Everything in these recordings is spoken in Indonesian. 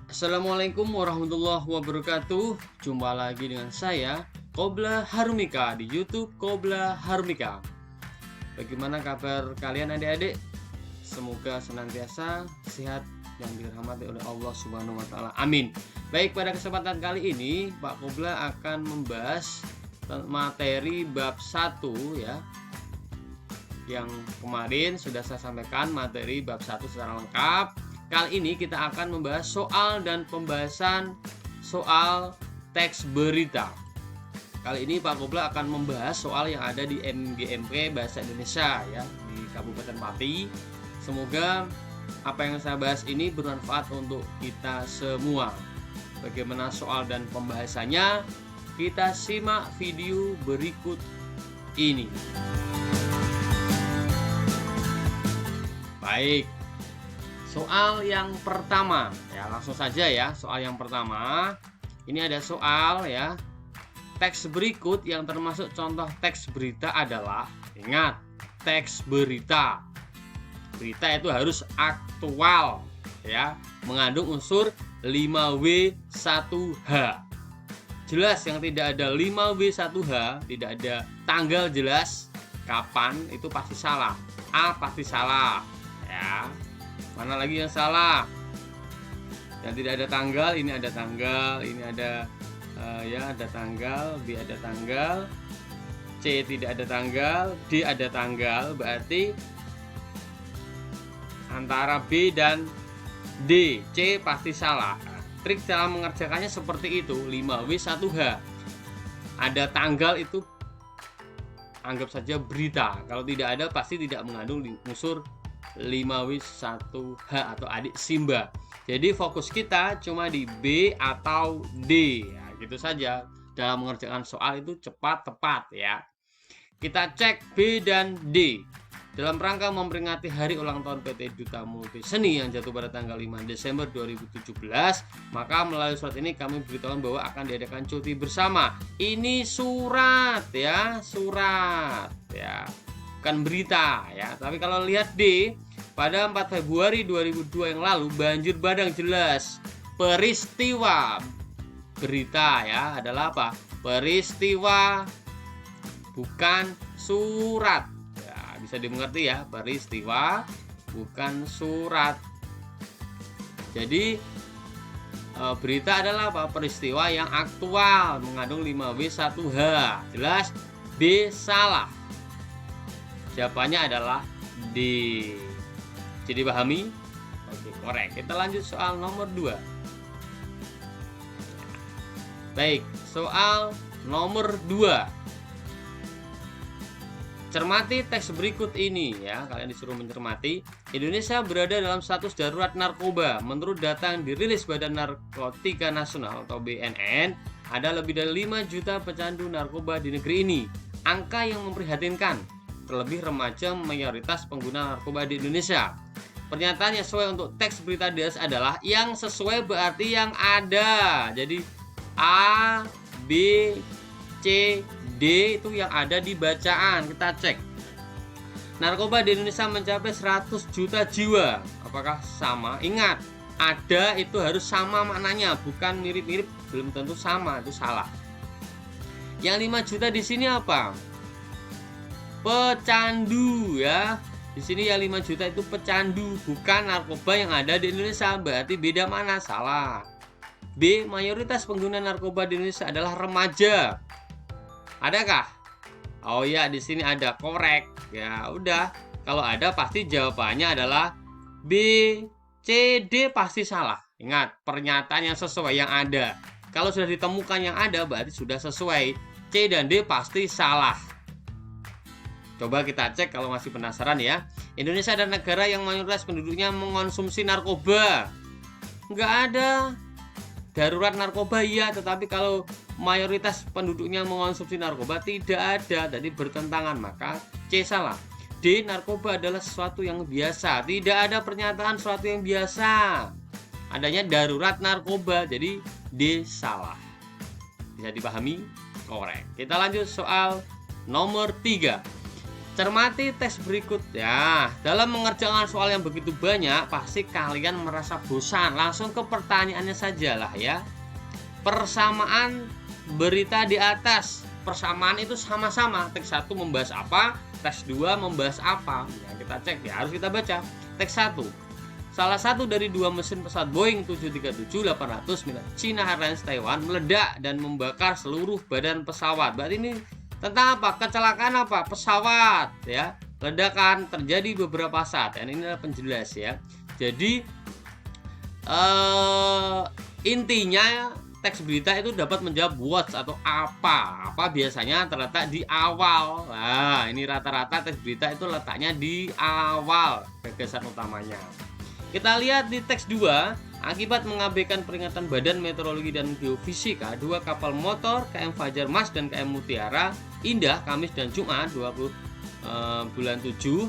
Assalamualaikum warahmatullahi wabarakatuh. Jumpa lagi dengan saya Qobla Harumika di YouTube Qobla Harumika. Bagaimana kabar kalian adik-adik? Semoga senantiasa sehat yang dirahmati oleh Allah Subhanahu wa taala. Amin. Baik, pada kesempatan kali ini Pak Qobla akan membahas materi bab 1 ya. Yang kemarin sudah saya sampaikan materi bab 1 secara lengkap. Kali ini kita akan membahas soal dan pembahasan soal teks berita. Kali ini Pak Qobla akan membahas soal yang ada di MGMP Bahasa Indonesia ya di Kabupaten Pati. Semoga apa yang saya bahas ini bermanfaat untuk kita semua. Bagaimana soal dan pembahasannya? Kita simak video berikut ini. Baik. Soal yang pertama, ya langsung saja ya. Soal yang pertama, ini ada soal ya. Teks berikut yang termasuk contoh teks berita adalah, ingat, teks berita. Berita itu harus aktual ya, mengandung unsur 5W1H. Jelas yang tidak ada 5W1H, tidak ada tanggal jelas kapan, itu pasti salah. A pasti salah ya. Mana lagi yang salah? Yang tidak ada tanggal, ini ada tanggal, ini ada ya ada tanggal, B ada tanggal, C tidak ada tanggal, D ada tanggal. Berarti antara B dan D, C pasti salah. Trik cara mengerjakannya seperti itu, 5W1H. Ada tanggal itu anggap saja berita. Kalau tidak ada pasti tidak mengandung unsur 5W1H atau adik Simba. Jadi fokus kita cuma di B atau D ya, gitu saja. Dalam mengerjakan soal itu cepat tepat ya. Kita cek B dan D. Dalam rangka memperingati hari ulang tahun PT Duta Multi Seni yang jatuh pada tanggal 5 Desember 2017, maka melalui surat ini kami beritahukan bahwa akan diadakan cuti bersama. Ini surat ya, surat ya, bukan berita ya. Tapi kalau lihat D, pada 4 Februari 2002 yang lalu banjir bandang, jelas peristiwa. Berita ya adalah apa? Peristiwa, bukan surat ya, bisa dimengerti ya, peristiwa bukan surat. Jadi berita adalah apa? Peristiwa yang aktual, mengandung 5W1H. Jelas B salah. Jawabannya adalah D. Jadi pahami? Oke, korek. Kita lanjut soal nomor 2. Baik, soal nomor 2. Cermati teks berikut ini ya. Kalian disuruh mencermati. Indonesia berada dalam status darurat narkoba. Menurut data yang dirilis Badan Narkotika Nasional atau BNN, ada lebih dari 5 juta pecandu narkoba di negeri ini. Angka yang memprihatinkan. Terlebih remaja mayoritas pengguna narkoba di Indonesia. Pernyataan yang sesuai untuk teks berita di atas adalah yang sesuai berarti yang ada. Jadi A, B, C, D itu yang ada di bacaan. Kita cek. Narkoba di Indonesia mencapai 100 juta jiwa. Apakah sama? Ingat, ada itu harus sama maknanya, bukan mirip-mirip, belum tentu sama, itu salah. Yang 5 juta di sini apa? Pecandu ya. Di sini yang 5 juta itu pecandu, bukan narkoba yang ada di Indonesia. Berarti beda mana? Salah. B, mayoritas pengguna narkoba di Indonesia adalah remaja. Adakah? Oh ya, di sini ada, korek. Ya udah, kalau ada pasti jawabannya adalah B, C, D pasti salah. Ingat, pernyataan yang sesuai yang ada. Kalau sudah ditemukan yang ada berarti sudah sesuai. C dan D pasti salah. Coba kita cek kalau masih penasaran ya. Indonesia adalah negara yang mayoritas penduduknya mengonsumsi narkoba. Enggak ada. Darurat narkoba iya, tetapi kalau mayoritas penduduknya mengonsumsi narkoba tidak ada. Tadi bertentangan, maka C salah. D, narkoba adalah sesuatu yang biasa. Tidak ada pernyataan sesuatu yang biasa. Adanya darurat narkoba, jadi D salah. Bisa dipahami? Korek. Kita lanjut soal nomor 3. Cermati teks berikut ya. Dalam mengerjakan soal yang begitu banyak, pasti kalian merasa bosan. Langsung ke pertanyaannya saja lah ya. Persamaan berita di atas. Persamaan itu sama-sama. Teks 1 membahas apa, teks 2 membahas apa. Ya, kita cek ya, harus kita baca. Teks 1. Salah satu dari 2 mesin pesawat Boeing 737-800 milik China Airlines Taiwan meledak dan membakar seluruh badan pesawat. Berarti ini tentang apa? Kecelakaan apa? Pesawat ya. Ledakan terjadi beberapa saat. Dan ini adalah penjelas ya. Jadi intinya teks berita itu dapat menjawab what atau apa. Apa biasanya terletak di awal. Nah, ini rata-rata teks berita itu letaknya di awal gagasan utamanya. Kita lihat di teks 2, akibat mengabaikan peringatan Badan Meteorologi dan Geofisika, 2 kapal motor KM Fajar Mas dan KM Mutiara Indah Kamis dan Jumat 20 bulan 7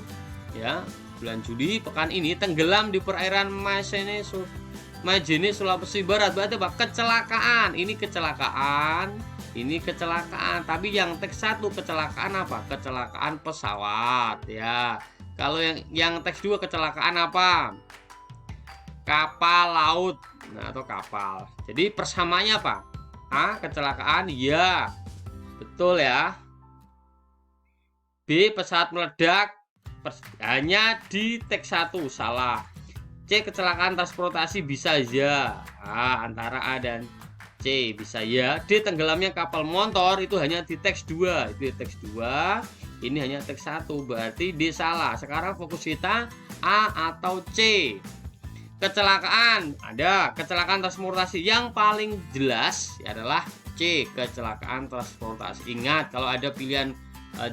ya, bulan Juli pekan ini tenggelam di perairan Majene Sulawesi Barat. Berarti apa? Kecelakaan. Ini kecelakaan. Tapi yang teks 1 kecelakaan apa? Kecelakaan pesawat ya. Kalau yang teks 2 kecelakaan apa? Kapal laut, nah atau kapal. Jadi persamaannya apa? A. Kecelakaan, ya betul ya. B. Pesawat meledak, hanya di teks 1, salah. C. Kecelakaan transportasi, bisa ya. Antara A dan C, bisa ya. D. Tenggelamnya kapal motor, itu hanya di teks 2. Itu di teks 2, ini hanya teks 1, berarti D salah. Sekarang fokus kita A atau C. Kecelakaan, ada kecelakaan transportasi. Yang paling jelas adalah C, kecelakaan transportasi. Ingat, kalau ada pilihan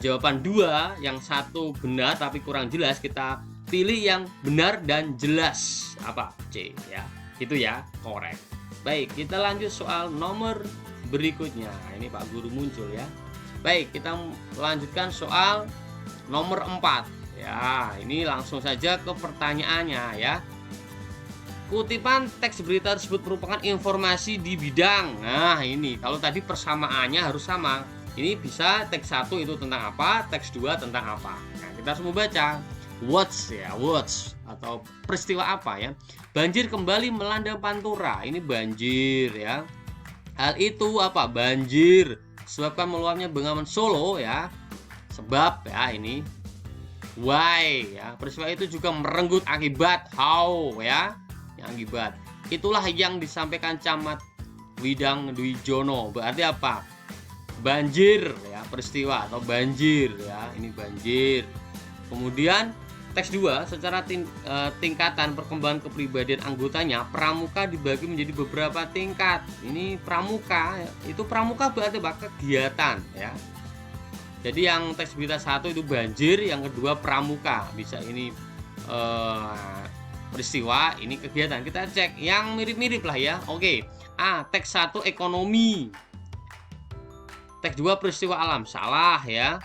jawaban 2, yang 1 benar tapi kurang jelas, kita pilih yang benar dan jelas. Apa? C ya. Itu ya, korek. Baik, kita lanjut soal nomor berikutnya. Ini Pak Guru muncul ya. Baik, kita lanjutkan soal nomor 4. Ya, ini langsung saja ke pertanyaannya ya. Kutipan teks berita tersebut merupakan informasi di bidang. Nah, ini kalau tadi persamaannya harus sama. Ini bisa teks 1 itu tentang apa, teks 2 tentang apa. Nah, kita harus membaca what's ya, what's atau peristiwa apa ya. Banjir kembali melanda Pantura. Ini banjir ya. Hal itu apa? Banjir sebabkan meluapnya Bengawan Solo ya. Sebab ya ini why ya. Peristiwa itu juga merenggut akibat how ya. Akibat itulah yang disampaikan Camat Widang Dwi Jono. Berarti apa? Banjir ya, peristiwa atau banjir ya, ini banjir. Kemudian teks 2, secara tingkatan perkembangan kepribadian anggotanya, pramuka dibagi menjadi beberapa tingkat. Ini pramuka ya. Itu pramuka berarti apa? Kegiatan ya. Jadi yang teks berita 1 itu banjir, yang kedua pramuka. Bisa ini peristiwa, ini kegiatan. Kita cek yang mirip-mirip lah ya. Oke. A. Teks 1 ekonomi. Teks 2 peristiwa alam, salah ya.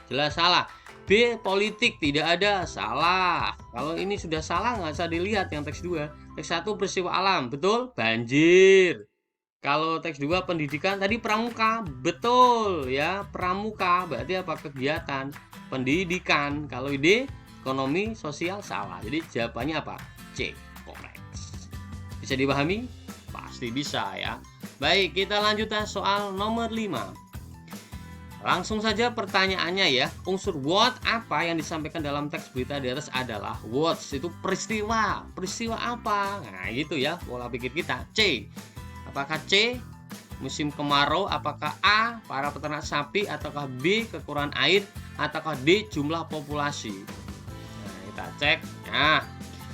Jelas salah. B. Politik, tidak ada, salah. Kalau ini sudah salah nggak usah dilihat yang teks 2. Teks 1 peristiwa alam, betul? Banjir. Kalau teks 2 pendidikan, tadi pramuka, betul ya. Pramuka berarti apa? Kegiatan pendidikan. Kalau D ekonomi sosial, salah. Jadi jawabannya apa? C, korek. Bisa dipahami? Pasti bisa ya. Baik, kita lanjutkan soal nomor 5. Langsung saja pertanyaannya ya. Unsur what apa yang disampaikan dalam teks berita di atas adalah what, itu peristiwa. Peristiwa apa? Nah, gitu ya pola pikir kita. C. Apakah C musim kemarau? Apakah A para peternak sapi? Ataukah B kekurangan air? Ataukah D jumlah populasi? Kita cek. Nah,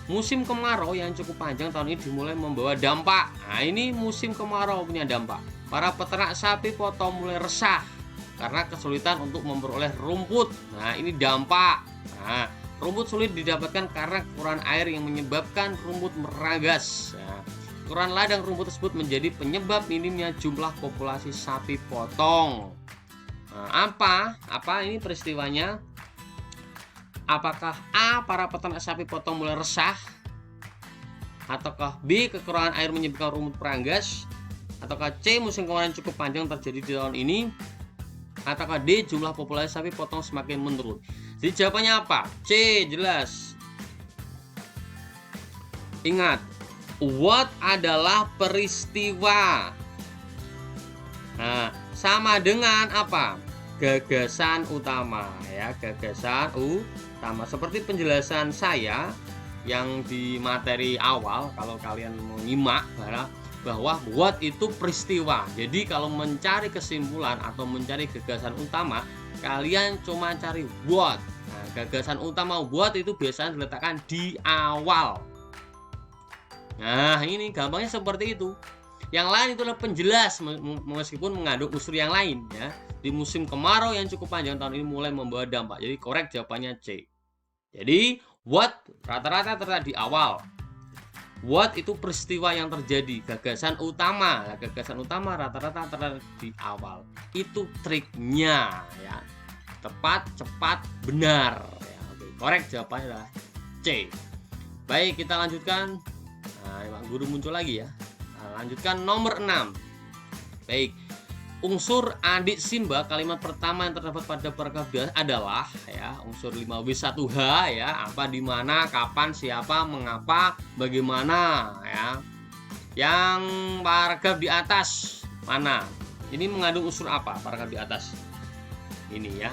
musim kemarau yang cukup panjang tahun ini dimulai membawa dampak. Nah, ini musim kemarau punya dampak. Para peternak sapi potong mulai resah karena kesulitan untuk memperoleh rumput. Nah, ini dampak. Nah, rumput sulit didapatkan karena kekurangan air yang menyebabkan rumput meragas. Nah, kekurangan ladang rumput tersebut menjadi penyebab minimnya jumlah populasi sapi potong. Nah, apa ini peristiwanya? Apakah A para peternak sapi potong mulai resah? Ataukah B kekurangan air menyebabkan rumput peranggas? Ataukah C musim kemarau cukup panjang terjadi di tahun ini? ataukah D, jumlah populasi sapi potong semakin menurun? Jadi jawabannya apa? C, jelas. Ingat, what adalah peristiwa. Nah, sama dengan apa? Gagasan utama ya, gagasan utama. Seperti penjelasan saya yang di materi awal, kalau kalian menyimak bahwa what itu peristiwa. Jadi kalau mencari kesimpulan atau mencari gagasan utama, kalian cuma cari what. Nah, gagasan utama what itu biasanya diletakkan di awal. Nah, ini gampangnya seperti itu. Yang lain itu adalah penjelas, meskipun mengandung unsur yang lain ya. Di musim kemarau yang cukup panjang tahun ini mulai membawa dampak. Jadi korek jawabannya C. Jadi what rata-rata terletak di awal. What itu peristiwa yang terjadi, gagasan utama. Nah, gagasan utama rata-rata terletak di awal. Itu triknya ya. Tepat, cepat, benar ya. Oke, korek jawabannya adalah C. Baik, kita lanjutkan. Nah, guru muncul lagi ya. Nah, lanjutkan nomor 6. Baik. Unsur adik Simba, kalimat pertama yang terdapat pada paragraf adalah ya, unsur 5W1H ya, apa, di mana, kapan, siapa, mengapa, bagaimana ya. Yang paragraf di atas mana? Ini mengandung unsur apa paragraf di atas? Ini ya.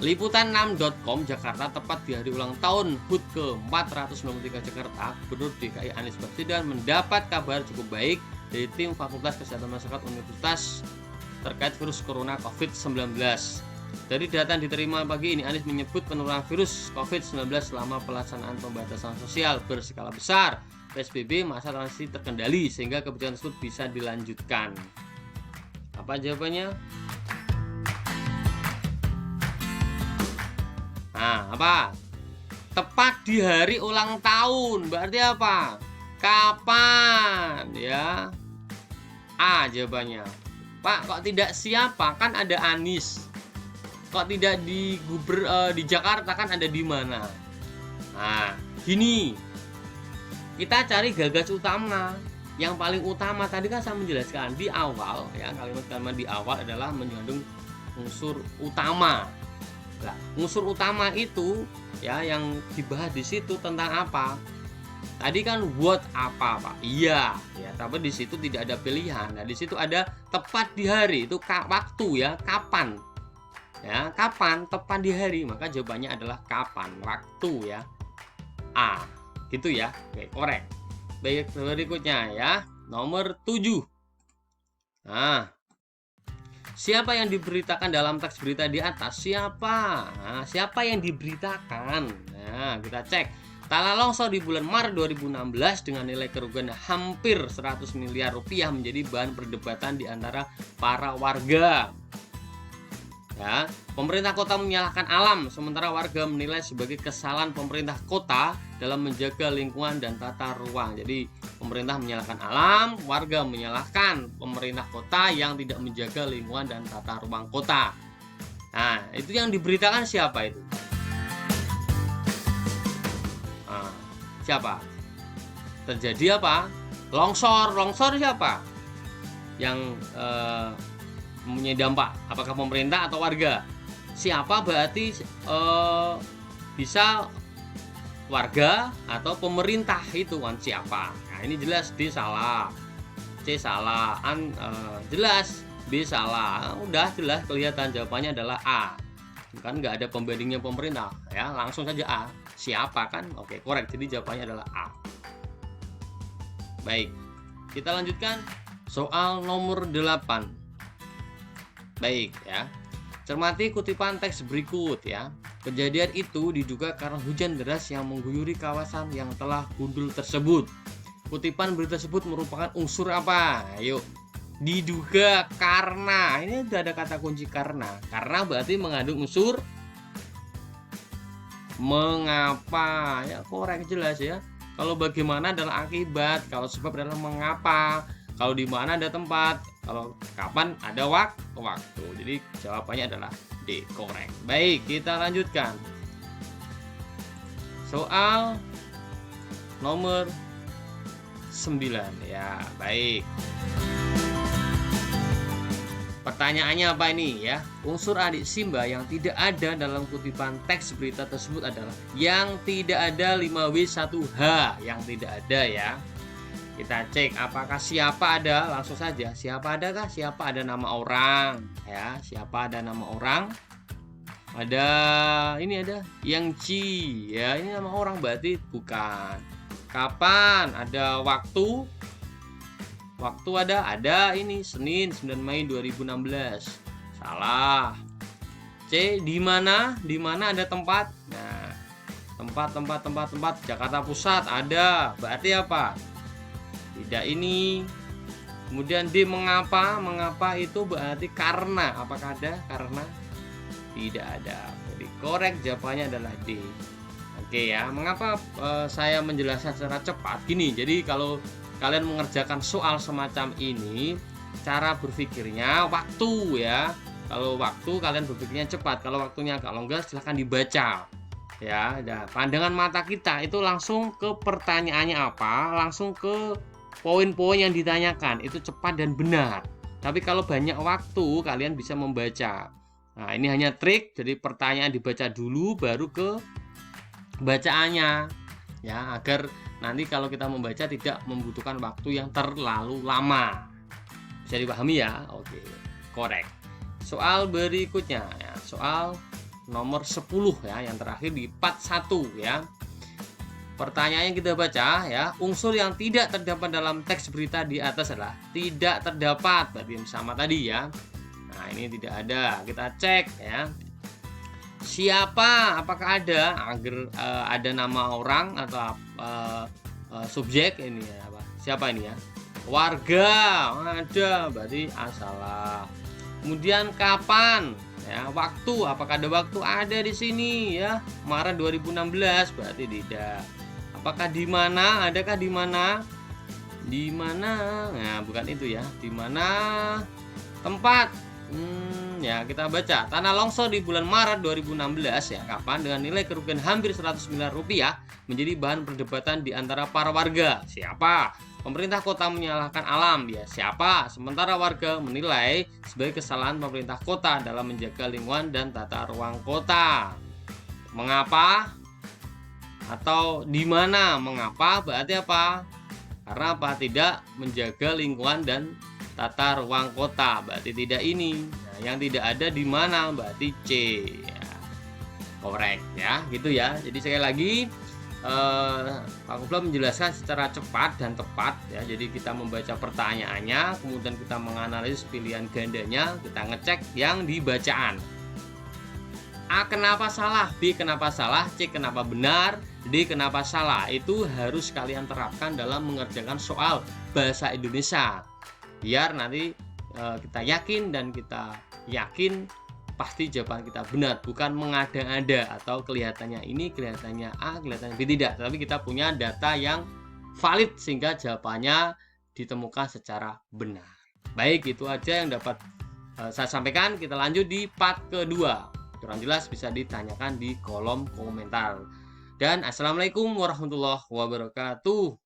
Liputan6.com Jakarta, tepat di hari ulang tahun HUT ke-493 Jakarta, Gubernur DKI Anies Baswedan mendapat kabar cukup baik dari tim Fakultas Kesehatan Masyarakat Universitas terkait virus corona COVID-19. Dari data yang diterima pagi ini, Anies menyebut penurunan virus COVID-19 selama pelaksanaan pembatasan sosial berskala besar PSBB masa transisi terkendali sehingga kebijakan tersebut bisa dilanjutkan. Apa jawabannya? Nah, apa? Tepat di hari ulang tahun. Berarti apa? Kapan? Ya. A jawabannya. Pak, kok tidak siapa? Kan ada Anies. Kok tidak di Jakarta, kan ada di mana? Nah, gini. Kita cari gagas utama. Yang paling utama tadi kan saya menjelaskan di awal ya, kalimat-kalimat di awal adalah mengandung unsur utama. Nah, unsur utama itu ya yang dibahas di situ tentang apa? Tadi kan what apa, Pak? Iya, ya, tapi di situ tidak ada pilihan. Nah, di situ ada tepat di hari, itu waktu ya, kapan? Ya, kapan? Tepat di hari, maka jawabannya adalah kapan, waktu ya. A. Gitu ya. Oke, korek. Baik, berikutnya ya. Nomor 7. Nah, siapa yang diberitakan dalam teks berita di atas? Siapa? Nah, siapa yang diberitakan? Nah, kita cek. Tanah longsor di bulan Maret 2016 dengan nilai kerugian hampir 100 miliar rupiah menjadi bahan perdebatan di antara para warga. Ya, pemerintah kota menyalahkan alam, sementara warga menilai sebagai kesalahan pemerintah kota dalam menjaga lingkungan dan tata ruang. Jadi pemerintah menyalahkan alam, warga menyalahkan pemerintah kota yang tidak menjaga lingkungan dan tata ruang kota. Nah, itu yang diberitakan siapa itu? Nah, siapa? Terjadi apa? Longsor siapa? Yang mempunyai dampak, apakah pemerintah atau warga? Siapa berarti bisa warga atau pemerintah, itu kan siapa? Nah, ini jelas D salah, C salah, jelas B salah. Udah jelas kelihatan jawabannya adalah A. Kan nggak ada pembandingnya pemerintah ya, langsung saja A. Siapa kan? Oke, korek. Jadi jawabannya adalah A. Baik, kita lanjutkan soal nomor 8. Baik ya. Cermati kutipan teks berikut ya. Kejadian itu diduga karena hujan deras yang mengguyuri kawasan yang telah gundul tersebut. Kutipan berita tersebut merupakan unsur apa? Ayo. Diduga karena. Ini sudah ada kata kunci karena. Karena berarti mengandung unsur mengapa. Ya, korek jelas ya. Kalau bagaimana adalah akibat, kalau sebab adalah mengapa, kalau di mana ada tempat, kalau kapan ada waktu. Jadi jawabannya adalah D, korek. Baik, kita lanjutkan. Soal nomor 9 ya. Baik. Pertanyaannya apa ini ya? Unsur adik Simba yang tidak ada dalam kutipan teks berita tersebut adalah yang tidak ada 5W1H, yang tidak ada ya. Kita cek apakah siapa ada, langsung saja. Siapa ada kah? Siapa ada nama orang ya? Siapa ada nama orang? Ada ini ada yang Ci ya, ini nama orang berarti bukan. Kapan? Ada waktu. Waktu ada ini Senin 9 Mei 2016. Salah. C di mana? Di mana ada tempat? Nah, tempat Jakarta Pusat ada. Berarti apa? Tidak ini. Kemudian D mengapa? Mengapa itu berarti karena. Apakah ada? Karena tidak ada. Jadi korek jawabannya adalah D. Oke ya. Mengapa saya menjelaskan secara cepat gini? Jadi kalau kalian mengerjakan soal semacam ini, cara berpikirnya waktu ya. Kalau waktu kalian berpikirnya cepat, kalau waktunya agak longgar silahkan dibaca. Ya, nah, pandangan mata kita itu langsung ke pertanyaannya apa, langsung ke poin-poin yang ditanyakan, itu cepat dan benar. Tapi kalau banyak waktu kalian bisa membaca. Nah, ini hanya trik, jadi pertanyaan dibaca dulu baru ke bacaannya. Ya, agar nanti kalau kita membaca tidak membutuhkan waktu yang terlalu lama. Bisa dipahami ya? Oke, korek. Soal berikutnya ya, soal nomor 10 ya, yang terakhir di part 1 ya. Pertanyaannya kita baca ya, unsur yang tidak terdapat dalam teks berita di atas adalah tidak terdapat, berarti sama tadi ya. Nah, ini tidak ada, kita cek ya. Siapa? Apakah ada? Agar ada nama orang atau subjek ini ya, apa? Siapa ini ya? Warga ada, berarti salah. Kemudian kapan? Ya, waktu. Apakah ada waktu? Ada di sini ya. Maret 2016, berarti tidak. Apakah di mana? Adakah di mana? Di mana? Nah, bukan itu ya. Di mana tempat? Ya, kita baca. Tanah longsor di bulan Maret 2016 ya. Kapan? Dengan nilai kerugian hampir 100 miliar rupiah menjadi bahan perdebatan di antara para warga. Siapa? Pemerintah kota menyalahkan alam, ya siapa? Sementara warga menilai sebagai kesalahan pemerintah kota dalam menjaga lingkungan dan tata ruang kota. Mengapa? Atau di mana? Mengapa? Berarti apa? Karena apa? Tidak menjaga lingkungan dan tata ruang kota. Berarti tidak ini. Nah, yang tidak ada di mana? Berarti C. Ya. Korek ya, gitu ya. Jadi sekali lagi Pak Kufla menjelaskan secara cepat dan tepat ya. Jadi kita membaca pertanyaannya, kemudian kita menganalisis pilihan gandanya, kita ngecek yang di bacaan. A kenapa salah, B kenapa salah, C kenapa benar, D kenapa salah. Itu harus kalian terapkan dalam mengerjakan soal bahasa Indonesia. Biar nanti kita yakin dan kita yakin pasti jawaban kita benar, bukan mengada-ada atau kelihatannya ini, kelihatannya A, kelihatannya B, tidak. Tapi kita punya data yang valid sehingga jawabannya ditemukan secara benar. Baik, itu aja yang dapat saya sampaikan. Kita lanjut di part kedua. Kurang jelas bisa ditanyakan di kolom komentar. Dan assalamualaikum warahmatullahi wabarakatuh.